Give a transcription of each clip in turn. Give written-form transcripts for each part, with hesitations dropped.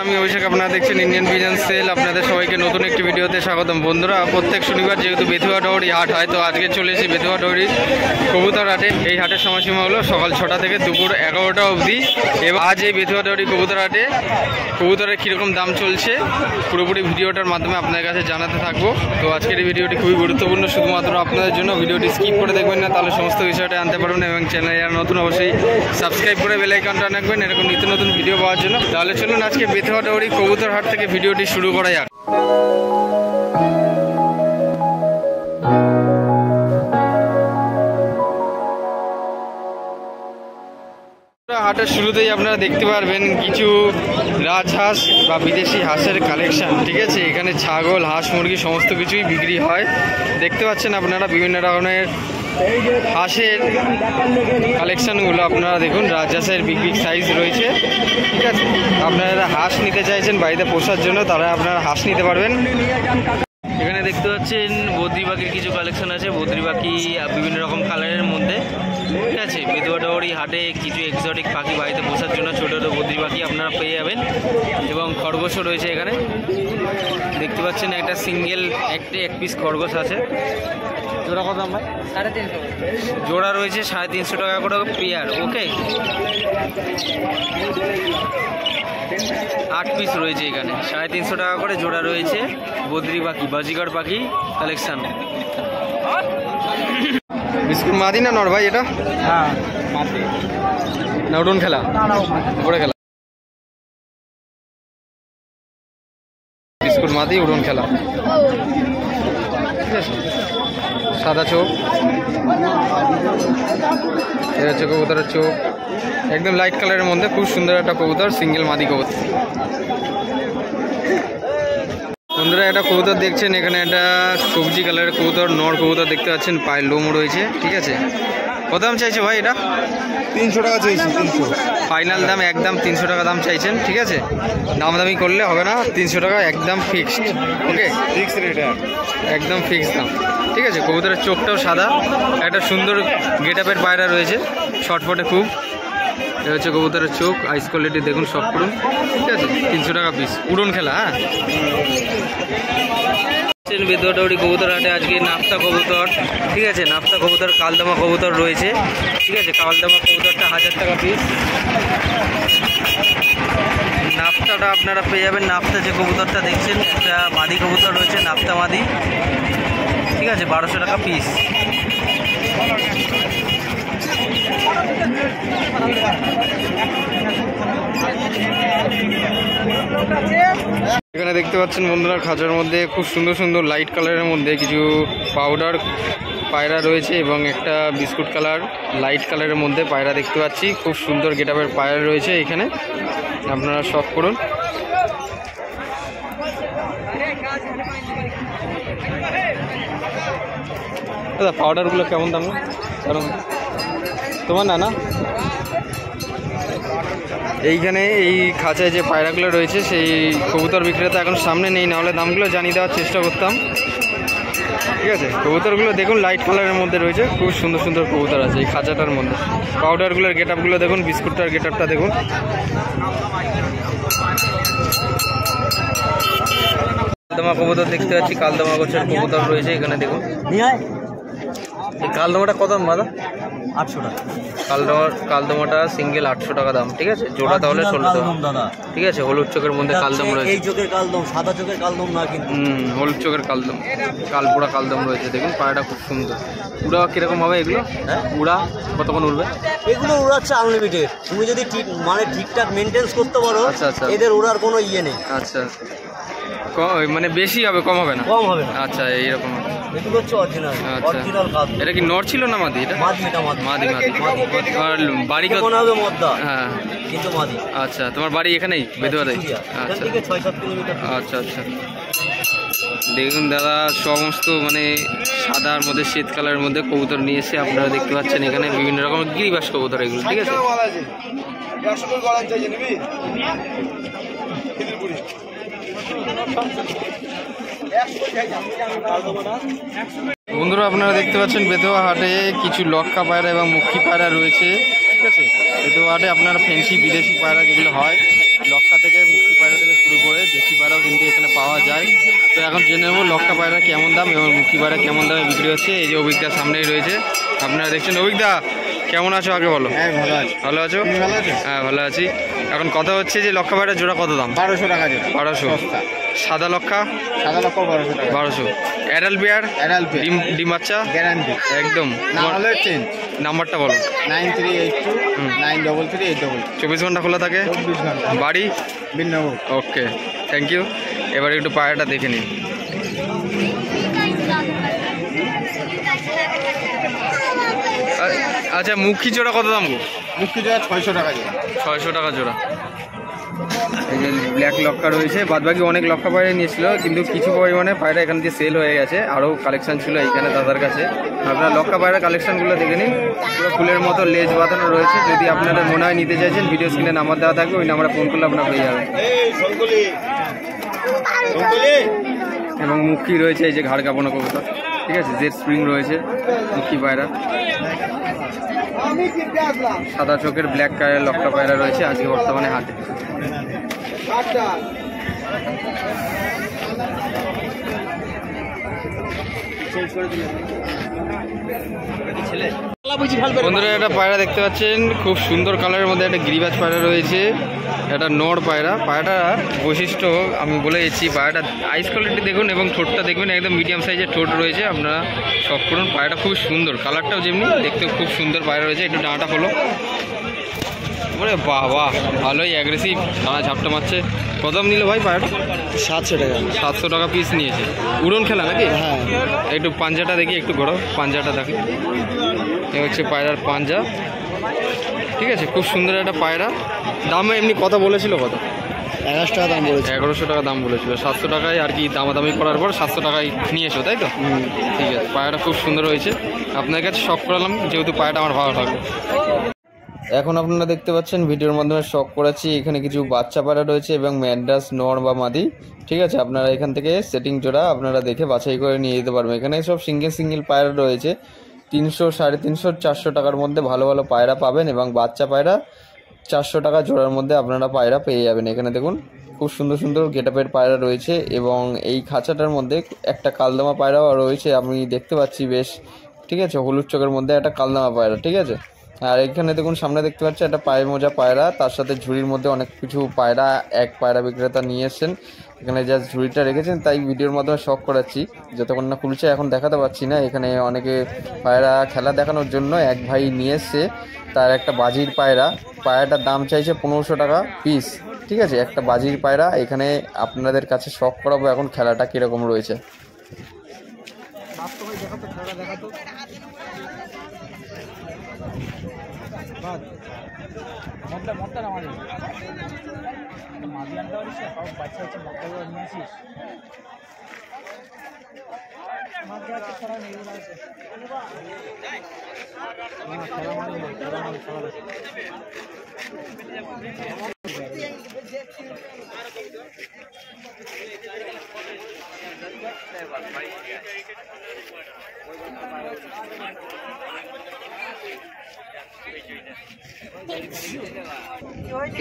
আমি অভিষেক, আপনারা দেখছেন ইন্ডিয়ান পিজন সেল। আপনাদের সবাইকে নতুন একটি ভিডিওতে স্বাগতম। বন্ধুরা, প্রত্যেক শনিবার যেহেতু বেথুয়া ডৌরি হাট হয়, তো আজকে চলে এসেছি বেথুয়া ডৌরি কবুতর হাটে। এই হাটের সময়সীমা হলো সকাল 6টা থেকে দুপুর 11টা অবধি। এবং আজ এই বেথুয়া ডৌরি কবুতর হাটে কবুতরের কীরকম দাম চলছে পুরোপুরি ভিডিওটার মাধ্যমে আপনাদের কাছে জানাতে থাকবো। তো আজকের এই ভিডিওটি খুবই গুরুত্বপূর্ণ, শুধুমাত্র আপনাদের জন্য। ভিডিওটি স্কিপ করে দেখবেন না, তাহলে সমস্ত বিষয়টা জানতে পারবেন। এবং চ্যানেলে যারা নতুন, অবশ্যই সাবস্ক্রাইব করে বেল আইকনটা রাখবেন এরকম নিত্য নতুন ভিডিও পাওয়ার জন্য। তাহলে চলুন আজকে বেথুয়া ডৌরি কবুতর হাট থেকে ভিডিওটি শুরু করা যাক। হাটের শুরুতেই আপনারা দেখতে পারবেন কিছু রাজহাঁস বা বিদেশি হাঁসের কালেকশন। ঠিক আছে, এখানে ছাগল, হাঁস, মুরগি সমস্ত কিছুই বিক্রি হয়। দেখতে পাচ্ছেন আপনারা বিভিন্ন ধরনের হাঁসের কালেকশনগুলো। আপনারা দেখুন, রাজহাঁসের বিগ বিগ সাইজ রয়েছে। ঠিক আছে, আপনারা হাঁস নিতে চাইছেন বাড়িতে পোষার জন্য, তারা আপনারা হাঁস নিতে পারবেন। এখানে দেখতে পাচ্ছেন বদ্রি পাখির কিছু কালেকশন আছে। বদ্রি পাখি বিভিন্ন রকম কালারের মধ্যে। ঠিক আছে, বেথুয়া ডৌরি হাটে কিছু এক্সোটিক পাখি বাড়িতে পোষার জন্য ছোটো ছোটো বদ্রি পাখি আপনারা পেয়ে যাবেন। এবং খরগোশও রয়েছে এখানে। দেখতে পাচ্ছেন একটা সিঙ্গেল এক পিস খরগোশ আছে। জোড়া কত দাম ভাই? 350। জোড়া রয়েছে 350 টাকা করে পেয়ার। ওকে, 8 পিস রয়েছে এখানে, 350 টাকা করে জোড়া রয়েছে। বদ্রি পাখি, বাজিগর পাখি কালেকশন। বিস্কুট মাদি না নর ভাই এটা? হ্যাঁ মাদি। না উড়ন খেলা? উপরে খেলা। বিস্কুট মাদি, উড়ন খেলা। ঠিক আছে, সাদা চোখ, এর হচ্ছে কবুতরের চোখ, একদম লাইট কালারের মধ্যে খুব সুন্দর একটা কবুতর, সিঙ্গেল মাদি কবুতর। বন্ধুরা, একটা কবুতর দেখছেন এখানে, একটা সবজি কালারের কবুতর, নর কবুতর দেখতে পাচ্ছেন, পায়ের লোম রয়েছে। ঠিক আছে, কত দাম চাইছে ভাই এটা? 300 টাকা চাইছি। 300 ফাইনাল দাম, একদম 300 টাকা দাম চাইছেন। ঠিক আছে, দামাদামি করলে হবে না, 300 টাকা একদম ফিক্সড। ওকে, ফিক্স রেট, একদম ফিক্সড দাম। ঠিক আছে, কবুতরের চোখটাও সাদা, একটা সুন্দর গেট আপের পায়রা রয়েছে, শর্টফটে খুব। এটা হচ্ছে কবুতরের চোখ, আইস কোয়ালিটি দেখুন সব করুন। ঠিক আছে, 300 টাকা পিস, উড়ন খেলা। হ্যাঁ, বেথুয়া ডৌরি কবুতর হাটে আজকে নাফতা কবুতর। ঠিক আছে, নাফতা কবুতর, কালদমা কবুতর রয়েছে। ঠিক আছে, কালদমা কবুতরটা 1000 টাকা পিস। নাফতাটা আপনারা পেয়ে যাবেন। নাফতা যে কবুতরটা দেখছেন, একটা মাদি কবুতর রয়েছে, নাফতা মাদি। ঠিক আছে, 1200 টাকা পিস। এখানে দেখতে পাচ্ছেন বন্ধুরা, খাঁচার মধ্যে খুব সুন্দর সুন্দর লাইট কালারের মধ্যে কিছু পাউডার পায়রা রয়েছে এবং একটা বিস্কুট কালার লাইট কালারের মধ্যে পায়রা দেখতে পাচ্ছি। খুব সুন্দর গেট আপের পায়রা রয়েছে এখানে, আপনারা শখ করুন। দাদা, পাউডারগুলো কেমন দাম? কারণ তোমার না এইখানে এই খাঁচায় যে পায়রাগুলো রয়েছে, সেই কবুতর বিক্রেতা এখন সামনে নেই, নাহলে দামগুলো জানিয়ে দেওয়ার চেষ্টা করতাম। ঠিক আছে, কবুতরগুলো দেখুন লাইট কালারের মধ্যে রয়েছে, খুব সুন্দর সুন্দর কবুতর আছে এই খাঁচাটার মধ্যে। পাউডারগুলোর গেট আপগুলো দেখুন, বিস্কুটটার গেট আপটা দেখুন। কালদমা কবুতর দেখতে পাচ্ছি, কালদমা গোছের কবুতর রয়েছে এখানে দেখুন। এই কালদমাটা কত দাম দাদা? 800 টাকা। কালদমাটা সিঙ্গেল 800 টাকা দাম। ঠিক আছে, জোড়া তাহলে 1600 দাদা। ঠিক আছে, হলুদ চোখের মধ্যে কালদম রয়েছে। এই চোখের কালদম, সাদা চোখের কালদম না কিন্তু। হলুদ চোখের কালদম, কালপুরা কালদম রয়েছে দেখুন। পায়রাটা খুব সুন্দর। উড়া কিরকম হবে এগুলো? হ্যাঁ, উড়া কতক্ষণ উড়বে? এগুলো উড়াচ্ছে আনলিমিটেড, তুমি যদি ঠিকঠাক মেনটেন্স করতে পারো। আচ্ছা আচ্ছা, এদের উড়ার কোনো ইয়ে নেই। আচ্ছা, মানে বেশি হবে, কম হবে না? কম হবে না। আচ্ছা, এইরকম। এগুলো হচ্ছে অরিজিনাল। আচ্ছা, এটা কি নর ছিল না মাদি? এটা মাদি। এটা মাদি। মাদি মাদি। আর বাড়ি কত? মনে হবে মদ্দা। হ্যাঁ, কিন্তু মাদি। আচ্ছা, তোমার বাড়ি এখানেই বেথুয়াতে? আচ্ছা, 6-7 কিলোমিটার। আচ্ছা আচ্ছা। দেখুন দাদা, সমস্ত মানে সাদার মধ্যে শ্বেত কালারের মধ্যে কবুতর নিয়ে এসে আপনারা দেখতে পাচ্ছেন এখানে বিভিন্ন রকমের গিরিবাস কবুতর এগুলো। ঠিক আছে, বন্ধুরা আপনারা দেখতে পাচ্ছেন বেথুয়া হাটে কিছু লক্কা পায়রা এবং মুখী পায়রা রয়েছে। ঠিক আছে, বেথুয়া হাটে আপনারা ফেন্সি বিদেশি পায়রা যেগুলো হয়, লক্কা থেকে মুখী পায়রা থেকে শুরু করে দেশি পায়রাও কিন্তু এখানে পাওয়া যায়। তো এখন জেনে নেবো লক্কা পায়রা কেমন দাম এবং মুখী পায়রা কেমন দামে বিক্রি হচ্ছে। এই যে অভিজ্ঞতার সামনেই রয়েছে, আপনারা দেখছেন। অভিজ্ঞতা কেমন আছো আগে বলো? হ্যাঁ ভালো আছি। ভালো আছো? ভালো আছো? হ্যাঁ ভালো আছি। এখন কথা হচ্ছে যে লক্কা পায়রা জোড়া কত দাম? 1200 টাকা জোড়া। 1200। সাদা লক্কা? সাদা লক্কা 1200 টাকা। 1200। Adult pair? Adult pair. ডিম বাচ্চা? গ্যারান্টি একদম। না হলে চেঞ্জ। নাম্বারটা বলো। 9382 933 24 ঘন্টা খোলা থাকে? 24 ঘন্টা। বাড়ি? বিনগর। ওকে, থ্যাংক ইউ। এবার একটু পায়রাটা দেখে নিন। আচ্ছা, মুখী জোড়া কত দাম গো? মুখী জোড়া 600 টাকা জোড়া। 600 টাকা জোড়া। এই যে ব্ল্যাক লক্কা রয়েছে, বাদবাকি অনেক লক্কা পায়রা নিয়েছিল, কিন্তু কিছু পরিমাণে পায়রা এখান থেকে সেল হয়ে গেছে। আরও কালেকশন ছিল এইখানে দাদার কাছে। আপনারা লক্কা পায়রা কালেকশনগুলো দেখে নিন। পুরো ফুলের মতো লেজ বাঁধানো রয়েছে। যদি আপনাদের মনে হয় নিতে চাইছেন, ভিডিও স্ক্রিনে নাম্বার দেওয়া থাকবে, ওই নাম্বারে ফোন করলে আপনারা পেয়ে যাবেন। এবং মুখী রয়েছে, এই যে ঘাড় কাঁপানো কবুতর, ঠিক আছে। জেড স্প্রিং রয়েছে, মুখী পায়রা। সাদা চোখের ব্ল্যাক কালারের লক্কা পায়রা রয়েছে আজকে বর্তমানে হাটে। বন্ধুরা একটা পায়রা দেখতে পাচ্ছেন, খুব সুন্দর কালারের মধ্যে একটা গিরিবাজ পায়রা রয়েছে। এটা নর পায়রা। পায়রাটার বৈশিষ্ট্য আমি বলে দিচ্ছি। পায়রাটা আইস কোয়ালিটি দেখুন এবং ঠোঁটটা দেখবেন, একদম মিডিয়াম সাইজের ঠোঁট রয়েছে। আপনারা সব করুন। পায়রাটা খুব সুন্দর, কালারটাও যেমনি দেখতেও খুব সুন্দর পায়রা রয়েছে। একটু ডাঁটা হলো, ওরে বাহ বাহ, ভালোই অ্যাগ্রেসিভ, ডানা ঝাপটা মারছে। কত দাম নিল ভাই পায়রাটা? 700 টাকা। 700 টাকা পিস নিয়েছে। উড়ন খেলা নাকি? হ্যাঁ। একটু পাঞ্জাটা দেখি, একটু ঘোরাও পাঞ্জাটা দেখি। এ হচ্ছে পায়রার পাঞ্জা, ঠিক আছে। খুব সুন্দর একটা পায়রা। দাম এমনি কথা বলেছিল কত? 1100 টাকা দাম বলেছে। 1100 টাকা দাম বলেছিল। 700 টাকায় আর কি দামাদামি করার পর 700 টাকায় নিয়ে এসো, তাই তো? ঠিক আছে। পায়রাটা খুব সুন্দর হয়েছে। আপনার কাছে শখ করালাম, যেহেতু পায়রাটা আমার ভালো লাগলো। এখন আপনারা দেখতে পাচ্ছেন ভিডিওর মাধ্যমে শখ করাচ্ছি। এখানে কিছু বাচ্চা পায়রা রয়েছে এবং ম্যাড্রাস নর বা মাদি, ঠিক আছে। আপনারা এখান থেকে সেটিং জোড়া আপনারা দেখে বাছাই করে নিয়ে যেতে পারবেন। এখানে সব সিঙ্গেল পায়রা রয়েছে। 300, 350, 400 টাকার মধ্যে ভালো ভালো পায়রা পাবেন এবং বাচ্চা পায়রা 400 টাকা জোড়ার মধ্যে আপনারা পায়রা পেয়ে যাবেন। এখানে দেখুন খুব সুন্দর সুন্দর গেটআপের পায়রা রয়েছে এবং এই খাঁচাটার মধ্যে একটা কালদমা পায়রাও রয়েছে, আমি দেখতে পাচ্ছি বেশ, ঠিক আছে। হলুদ চোখের মধ্যে একটা কালদমা পায়রা, ঠিক আছে। আর এখানে দেখুন সামনে দেখতে পাচ্ছি একটা পায়ে মোজা পায়রা, তার সাথে ঝুড়ির মধ্যে অনেক কিছু পায়রা এক পায়রা বিক্রেতা নিয়ে এসছেন। এখানে জাস্ট ঝুড়িটা রেখেছেন, তাই ভিডিওর মাধ্যমে শখ করাচ্ছি। যতক্ষণ না খুলছে এখন দেখাতে পারছি না। এখানে অনেকে পায়রা খেলা দেখানোর জন্য এক ভাই নিয়ে এসছে তার একটা বাজির পায়রা। পায়রাটার দাম চাইছে 1500 টাকা পিস, ঠিক আছে। একটা বাজির পায়রা। এখানে আপনাদের কাছে শখ করাবো এখন খেলাটা কীরকম রয়েছে।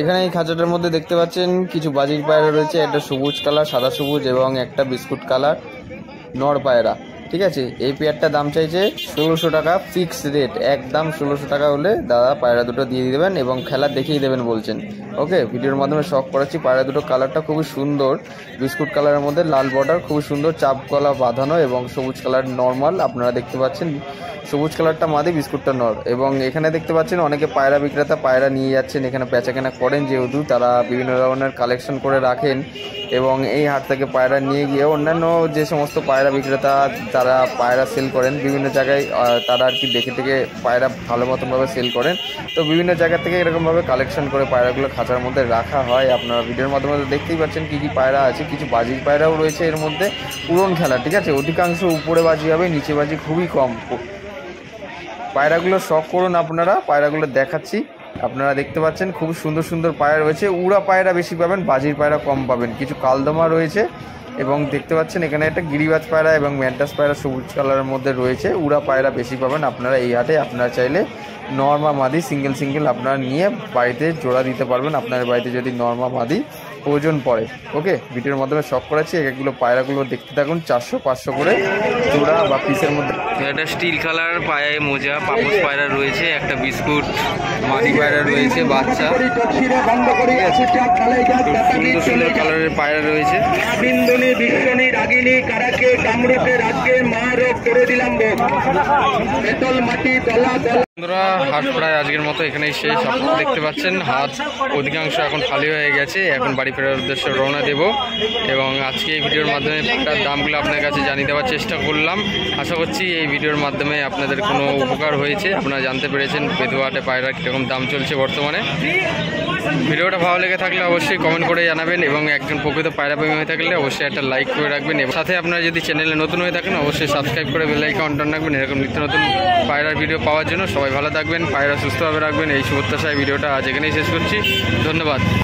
এখানে এই খাঁচাটার মধ্যে দেখতে পাচ্ছেন কিছু বাজির পায়রা রয়েছে। একটা সবুজ কালার, সাদা সবুজ এবং একটা বিস্কুট কালার নর পায়রা, ঠিক আছে। এই পেয়ারটা দাম চাইছে 1600 টাকা ফিক্স রেট, একদম 1600 টাকা হলে দাদা পায়রা দুটো দিয়ে দেবেন এবং খেলা দেখিয়ে দেবেন বলছেন। ওকে, ভিডিওর মাধ্যমে শখ করাচ্ছি। পায়রা দুটো কালারটা খুবই সুন্দর, বিস্কুট কালারের মধ্যে লাল বর্ডার, খুবই সুন্দর চাপ গলা বাঁধানো এবং সবুজ কালার নর্মাল। আপনারা দেখতে পাচ্ছেন সবুজ কালারটা মাদি, বিস্কুটটা নর। এবং এখানে দেখতে পাচ্ছেন অনেকে পায়রা বিক্রেতা পায়রা নিয়ে যাচ্ছেন, এখানে বেচাকেনা করেন, যেহেতু তারা বিভিন্ন ধরনের কালেকশন করে রাখেন এবং এই হাট থেকে পায়রা নিয়ে গিয়ে অন্যান্য যে সমস্ত পায়রা বিক্রেতা তারা পায়রা সেল করেন বিভিন্ন জায়গায়, তারা আর কি দেখে থেকে পায়রা ভালো মতনভাবে সেল করেন। তো বিভিন্ন জায়গা থেকে এরকমভাবে কালেকশন করে পায়রাগুলো খাঁচার মধ্যে রাখা হয়। আপনারা ভিডিওর মাধ্যমে দেখতেই পাচ্ছেন কী কী পায়রা আছে। কিছু বাজির পায়রাও রয়েছে এর মধ্যে, উড়ন খেলা, ঠিক আছে। অধিকাংশ উপরে বাজি হবে, নিচে বাজি খুবই কম। পায়রাগুলো শখ করুন আপনারা, পায়রাগুলো দেখাচ্ছি। আপনারা দেখতে পাচ্ছেন খুব সুন্দর সুন্দর পায়রা রয়েছে। উড়া পায়রা বেশি পাবেন, বাজির পায়রা কম পাবেন। কিছু কালদমা রয়েছে এবং দেখতে পাচ্ছেন এখানে একটা গিরিবাজ পায়রা এবং ম্যাড্রাস পায়রা সবুজ কালারের মধ্যে রয়েছে। উড়া পায়রা বেশি পাবেন আপনারা এই হাটে। আপনারা চাইলে নর্মা মাদি সিঙ্গেল আপনারা নিয়ে বাড়িতে জোড়া দিতে পারবেন। আপনার বাড়িতে যদি নর্মা মাদি ওজন পড়ে। ওকে, ভিডিওর মাধ্যমে শখ করাচ্ছি। এগুলো পায়রাগুলো দেখতে থাকুন, 400-500 করে জোড়া বা পিসের মধ্যে। একটা স্টিল কালার পায়ে মোজা পাপোশ পায়রা রয়েছে, একটা বিস্কুট মাদি পায়রা রয়েছে বাচ্চা, ঠিক আছে। সুন্দর সুন্দর কালারের পায়রা রয়েছে। বন্ধুরা, হাট প্রায় আজকের মতো এখানেই শেষ। আপনারা দেখতে পাচ্ছেন হাট অধিকাংশ এখন খালি হয়ে গেছে। এখন বাড়ি ফেরার উদ্দেশ্যে রওনা দেব এবং আজকে এই ভিডিওর মাধ্যমে তার দামগুলো আপনার কাছে জানিয়ে দেওয়ার চেষ্টা করলাম। আশা করছি এই ভিডিওর মাধ্যমে আপনাদের কোনো উপকার হয়েছে, আপনারা জানতে পেরেছেন বেতুয়া হাটে পায়রা কীরকম দাম চলছে বর্তমানে। ভিডিওটা ভালো লেগে থাকলে অবশ্যই কমেন্ট করে জানাবেন এবং একজন প্রকৃত পায়রা প্রেমী হয়ে থাকলে অবশ্যই একটা লাইক করে রাখবেন এবং সাথে আপনারা যদি চ্যানেলে নতুন হয়ে থাকেন অবশ্যই সাবস্ক্রাইব করে বেল আইকন অন রাখবেন এরকম নিত্য নতুন পায়রার ভিডিও পাওয়ার জন্য। সবাই ভালো থাকবেন, পায়রা সুস্থভাবে রাখবেন, এই শুভেচ্ছায় ভিডিওটা আজ এখানেই শেষ করছি। ধন্যবাদ।